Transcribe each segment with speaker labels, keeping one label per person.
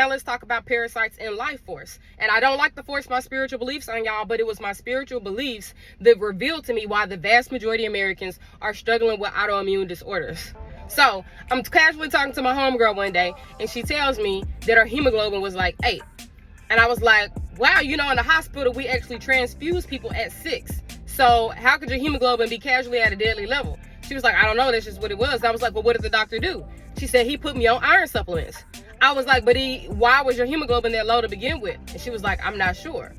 Speaker 1: now let's talk about parasites and life force. And I don't like to force my spiritual beliefs on y'all, but it was my spiritual beliefs that revealed to me why the vast majority of Americans are struggling with autoimmune disorders. So I'm casually talking to my homegirl one day, and she tells me that her hemoglobin was like 8. And I was like, wow, you know, in the hospital, we actually transfuse people at 6. So how could your hemoglobin be casually at a deadly level? She was like, I don't know, that's just what it was. I was like, well, what did the doctor do? She said, he put me on iron supplements. I was like, but why was your hemoglobin that low to begin with? And she was like, I'm not sure.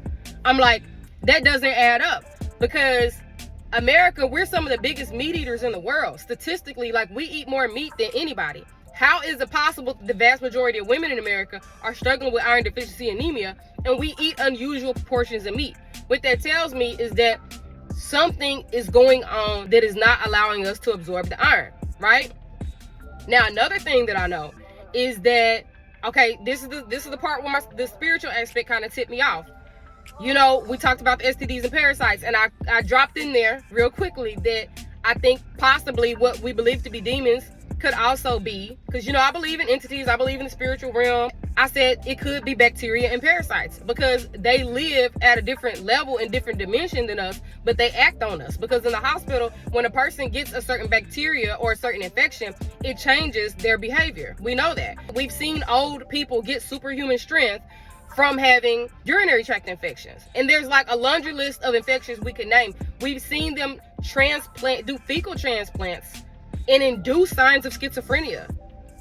Speaker 1: I'm like, that doesn't add up, because America, we're some of the biggest meat eaters in the world. Statistically, like, we eat more meat than anybody. How is it possible that the vast majority of women in America are struggling with iron deficiency anemia and we eat unusual proportions of meat? What that tells me is that something is going on that is not allowing us to absorb the iron, right? Now, another thing that I know is that, okay, this is the part where the spiritual aspect kind of tipped me off. You know, we talked about the STDs and parasites, and I dropped in there real quickly that I think possibly what we believe to be demons could also be, because, you know, I believe in entities, I believe in the spiritual realm. I said it could be bacteria and parasites, because they live at a different level and different dimension than us, but they act on us. Because in the hospital, when a person gets a certain bacteria or a certain infection, it changes their behavior. We know that. We've seen old people get superhuman strength from having urinary tract infections. And there's like a laundry list of infections we could name. We've seen them do fecal transplants and induce signs of schizophrenia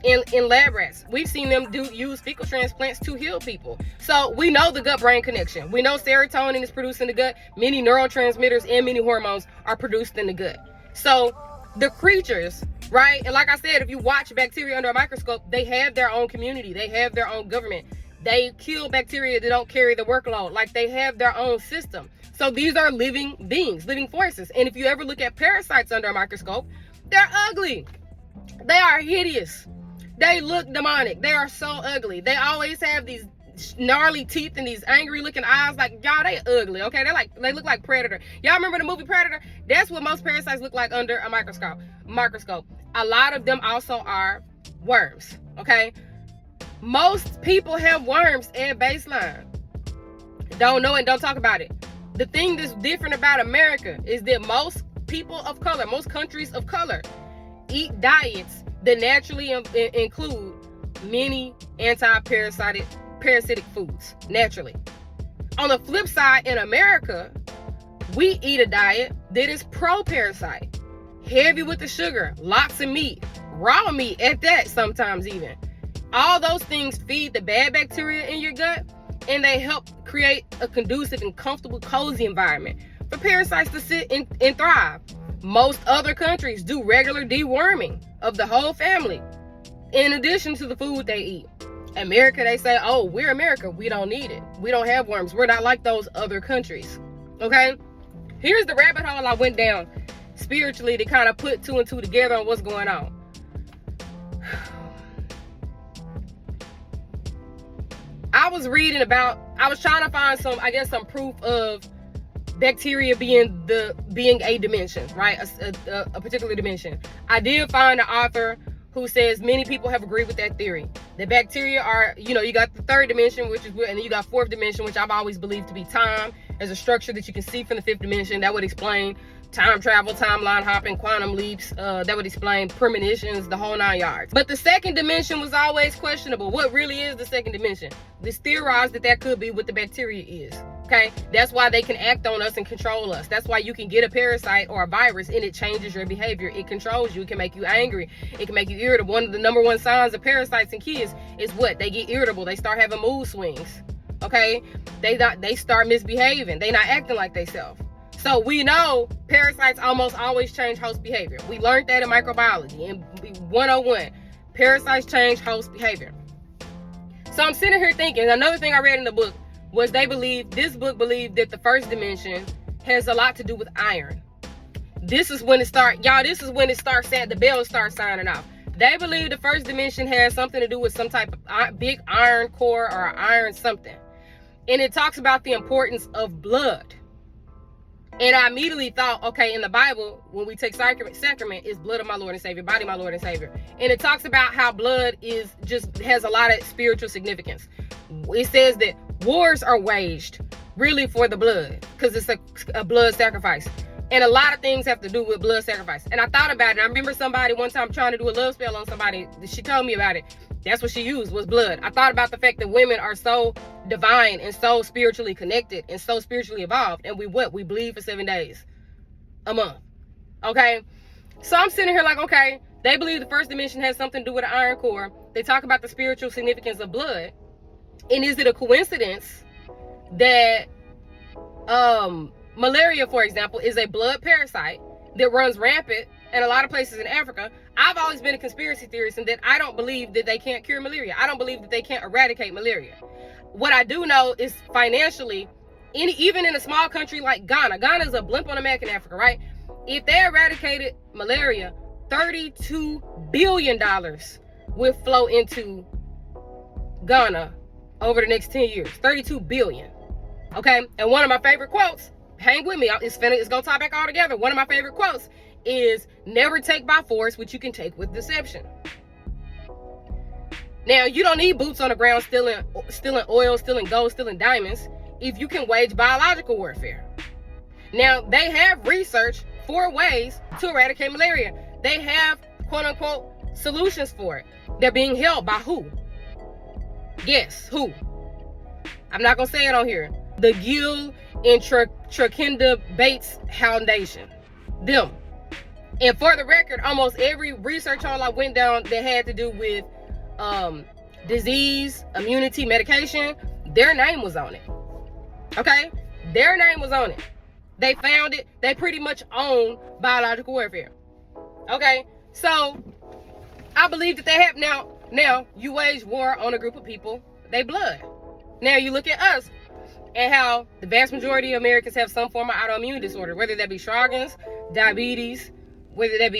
Speaker 1: in lab rats. We've seen them use fecal transplants to heal people. So we know the gut-brain connection. We know serotonin is produced in the gut. Many neurotransmitters and many hormones are produced in the gut. So the creatures, right? And like I said, if you watch bacteria under a microscope, they have their own community. They have their own government. They kill bacteria that don't carry the workload. Like, they have their own system. So these are living beings, living forces. And if you ever look at parasites under a microscope, they're ugly. They are hideous. They look demonic. They are so ugly. They always have these gnarly teeth and these angry looking eyes. Like, y'all, they ugly, okay? They look like Predator. Y'all remember the movie Predator? That's what most parasites look like under a microscope. A lot of them also are worms, okay? Most people have worms at baseline. Don't know it, don't talk about it. The thing that's different about America is that most people of color, most countries of color, eat diets that naturally include many anti-parasitic foods, naturally. On the flip side, in America, we eat a diet that is pro-parasite, heavy with the sugar, lots of meat, raw meat at that sometimes even. All those things feed the bad bacteria in your gut, and they help create a conducive and comfortable, cozy environment for parasites to sit and thrive. Most other countries do regular deworming of the whole family, in addition to the food they eat. America, they say, oh, we're America. We don't need it. We don't have worms. We're not like those other countries. Okay? Here's the rabbit hole I went down spiritually to kind of put 2 and 2 together on what's going on. I was trying to find some proof of bacteria being a dimension, right? A particular dimension. I did find an author who says many people have agreed with that theory. The bacteria are, you got the 3rd dimension, and then you got 4th dimension, which I've always believed to be time, as a structure that you can see from the 5th dimension. That would explain time travel, timeline hopping, quantum leaps. That would explain premonitions, the whole 9 yards. But the 2nd dimension was always questionable. What really is the 2nd dimension? It's theorized that could be what the bacteria is. Okay, that's why they can act on us and control us. That's why you can get a parasite or a virus and it changes your behavior. It controls you. It can make you angry. It can make you irritable. One of the number 1 signs of parasites in kids is what? They get irritable. They start having mood swings. Okay, they start misbehaving. They not acting like themselves. So we know parasites almost always change host behavior. We learned that in microbiology in 101. Parasites change host behavior. So I'm sitting here thinking, another thing I read in the book was this book believed that the 1st dimension has a lot to do with iron. This is when it starts, the bells start signing off. They believe the 1st dimension has something to do with some type of big iron core or iron something. And it talks about the importance of blood. And I immediately thought, okay, in the Bible, when we take sacrament, is blood of my Lord and Savior, body of my Lord and Savior. And it talks about how blood has a lot of spiritual significance. It says that wars are waged really for the blood, because it's a blood sacrifice. And a lot of things have to do with blood sacrifice. And I thought about it. I remember somebody one time trying to do a love spell on somebody. She told me about it. That's what she used, was blood. I thought about the fact that women are so divine and so spiritually connected and so spiritually evolved. And we bleed for 7 days a month. Okay? So I'm sitting here like, okay, they believe the first dimension has something to do with the iron core. They talk about the spiritual significance of blood. And is it a coincidence that malaria, for example, is a blood parasite that runs rampant in a lot of places in Africa? I've always been a conspiracy theorist, and that I don't believe that they can't cure malaria. I don't believe that they can't eradicate malaria. What I do know is financially, even in a small country like Ghana is a blimp on a Mac in Africa, right? If they eradicated malaria, $32 billion would flow into Ghana over the next 10 years. 32 billion. Okay? And one of my favorite quotes, hang with me, it's gonna tie back all together. One of my favorite quotes is, never take by force what you can take with deception. Now, you don't need boots on the ground stealing oil, stealing gold, stealing diamonds, if you can wage biological warfare. Now, they have research for ways to eradicate malaria. They have, quote unquote, solutions for it. They're being held by who? Guess who? I'm not gonna say it on here. The Gill and Trakenda Bates Foundation. Them. And for the record, almost every research article I went down that had to do with disease, immunity, medication, their name was on it. Okay? Their name was on it. They found it. They pretty much own biological warfare. Okay? So, I believe that they have now you wage war on a group of people, they blood. Now you look at us and how the vast majority of Americans have some form of autoimmune disorder, whether that be Sjogren's, diabetes, whether that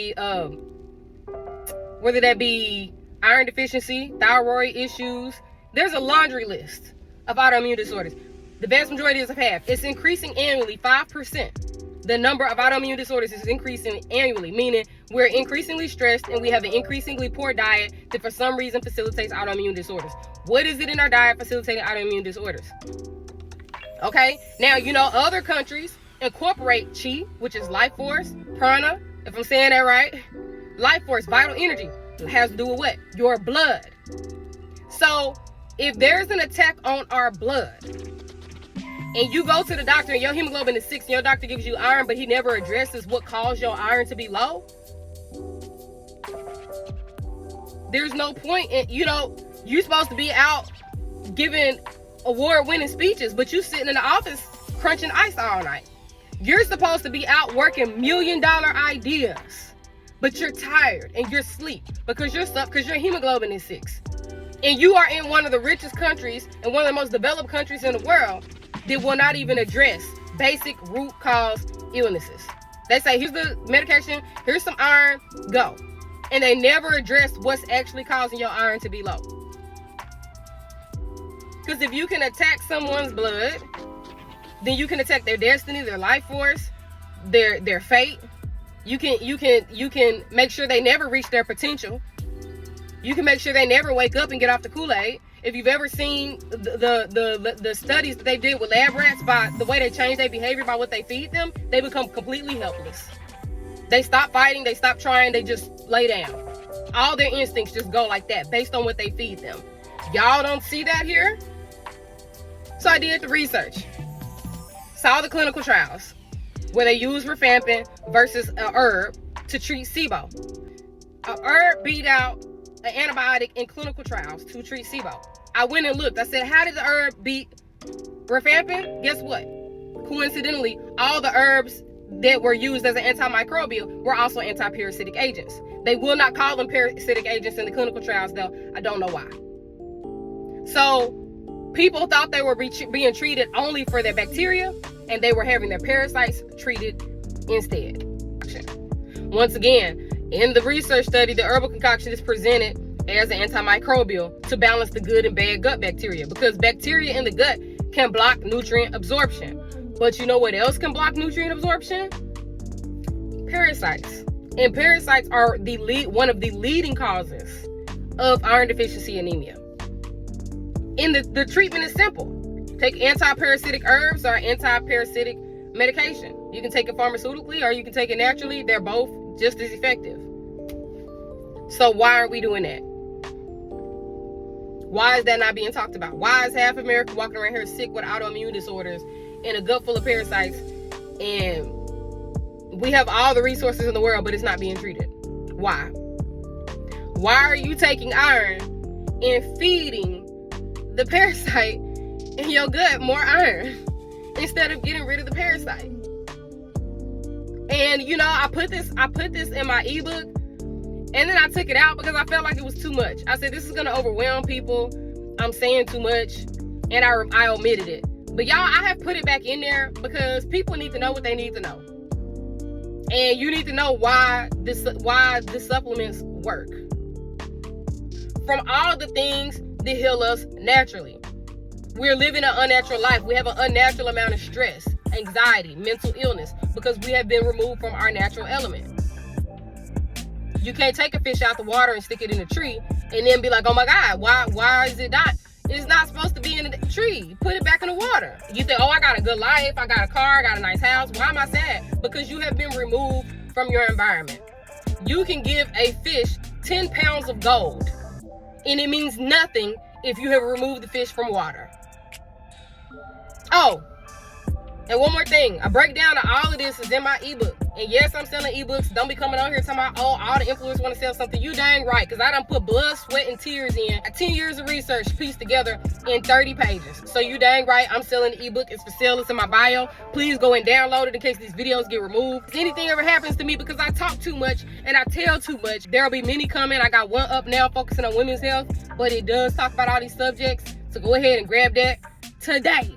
Speaker 1: be iron deficiency, thyroid issues. There's a laundry list of autoimmune disorders. The vast majority is half. It's increasing annually, 5%. The number of autoimmune disorders is increasing annually, meaning we're increasingly stressed and we have an increasingly poor diet that for some reason facilitates autoimmune disorders. What is it in our diet facilitating autoimmune disorders? Okay, now other countries incorporate chi, which is life force, prana, if I'm saying that right. Life force, vital energy, has to do with what? Your blood. So if there's an attack on our blood, and you go to the doctor and your hemoglobin is 6 and your doctor gives you iron, but he never addresses what caused your iron to be low, there's no point in, you're supposed to be out giving award-winning speeches, but you sitting in the office crunching ice all night. You're supposed to be out working $1 million ideas, but you're tired and you're asleep because your hemoglobin is 6. And you are in one of the richest countries and one of the most developed countries in the world that will not even address basic root cause illnesses. They say, here's the medication, here's some iron, go. And they never address what's actually causing your iron to be low. Because if you can attack someone's blood, then you can attack their destiny, their life force, their fate. You can make sure they never reach their potential. You can make sure they never wake up and get off the Kool-Aid. If you've ever seen the studies that they did with lab rats, by the way they change their behavior by what they feed them, they become completely helpless. They stop fighting, they stop trying, they just lay down. All their instincts just go like that based on what they feed them. Y'all don't see that here? So I did the research. Saw the clinical trials where they use rifampin versus a herb to treat SIBO. A herb beat out an antibiotic in clinical trials to treat SIBO. I went and looked. I said, how did the herb beat rifampin? Guess what? Coincidentally, all the herbs that were used as an antimicrobial were also anti-parasitic agents. They will not call them parasitic agents in the clinical trials, though. I don't know why. So people thought they were being treated only for their bacteria, and they were having their parasites treated instead. Once again, in the research study, the herbal concoction is presented as an antimicrobial to balance the good and bad gut bacteria, because bacteria in the gut can block nutrient absorption. But you know what else can block nutrient absorption? Parasites. And parasites are one of the leading causes of iron deficiency anemia. And the treatment is simple. Take anti-parasitic herbs or anti-parasitic medication. You can take it pharmaceutically or you can take it naturally. They're both just as effective. So why are we doing that? Why is that not being talked about? Why is half America walking around here sick with autoimmune disorders and a gut full of parasites, and we have all the resources in the world, but it's not being treated? Why? Why are you taking iron and feeding the parasite in your gut more iron instead of getting rid of the parasite? And you know, I put this in my ebook, and then I took it out because I felt like it was too much. I said, this is gonna overwhelm people. I'm saying too much, and I omitted it. But y'all, I have put it back in there because people need to know what they need to know. And you need to know why the supplements work. From all the things that heal us naturally. We're living an unnatural life. We have an unnatural amount of stress, anxiety, mental illness, because we have been removed from our natural element. You can't take a fish out the water and stick it in a tree and then be like, oh my God, why is it not? It's not supposed to be in the tree. Put it back in the water. You think, oh, I got a good life, I got a car, I got a nice house. Why am I sad? Because you have been removed from your environment. You can give a fish 10 pounds of gold, and it means nothing if you have removed the fish from water. Oh, and one more thing. A breakdown of all of this is in my ebook. And yes, I'm selling ebooks. Don't be coming on here talking about, oh, all the influencers want to sell something. You dang right, because I done put blood, sweat, and tears in. 10 years of research pieced together in 30 pages. So you dang right, I'm selling the ebook. It's for sale. It's in my bio. Please go and download it in case these videos get removed. If anything ever happens to me because I talk too much and I tell too much, there'll be many coming. I got one up now focusing on women's health, but it does talk about all these subjects. So go ahead and grab that today.